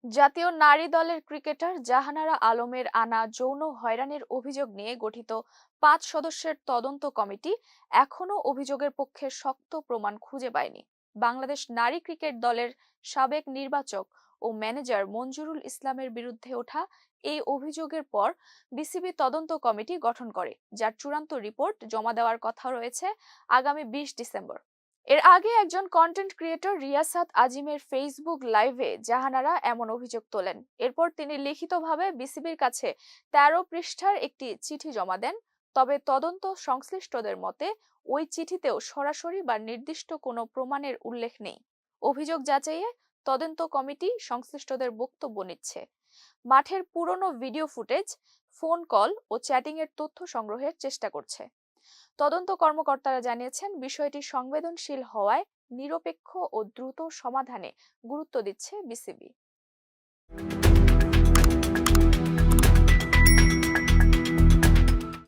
জাতীয় নারী দলের ক্রিকেটার জাহানারা আলমের আনা যৌন হয়রানির অভিযোগ নিয়ে গঠিত 5 সদস্যের তদন্ত কমিটি এখনো অভিযোগের পক্ষে শক্ত প্রমাণ খুঁজে পায়নি। বাংলাদেশ নারী ক্রিকেট দলের সাবেক নির্বাচক ও ম্যানেজার মঞ্জুরুল ইসলামের বিরুদ্ধে ওঠা এই অভিযোগের পর বিসিবি তদন্ত কমিটি গঠন করে, যার চূড়ান্ত রিপোর্ট জমা দেওয়ার কথা রয়েছে আগামী 20 ডিসেম্বর। এর আগে একজন কন্টেন্ট ক্রিয়েটর রিয়াসাত আজিমের ফেসবুক লাইভে জাহানারা এমন অভিযোগ তোলেন। এরপর তিনি লিখিতভাবে বিসিবির কাছে 13 পৃষ্ঠার একটি চিঠি জমা দেন। তবে তদন্ত সংশ্লিষ্টদের মতে ওই চিঠিতেও সরাসরি বা নির্দিষ্ট কোনো প্রমাণের উল্লেখ নেই। অভিযোগ যাচাইয়ে তদন্ত কমিটি সংশ্লিষ্টদের বক্তব্য নিচ্ছে, মাঠের পুরনো ভিডিও ফুটেজ, ফোন কল ও চ্যাটিং এর তথ্য সংগ্রহের চেষ্টা করছে। তদন্ত কর্মকর্তারা জানিয়েছেন, বিষয়টি সংবেদনশীল হওয়ায় নিরপেক্ষ ও দ্রুত সমাধানে গুরুত্ব দিচ্ছে বিসিবি।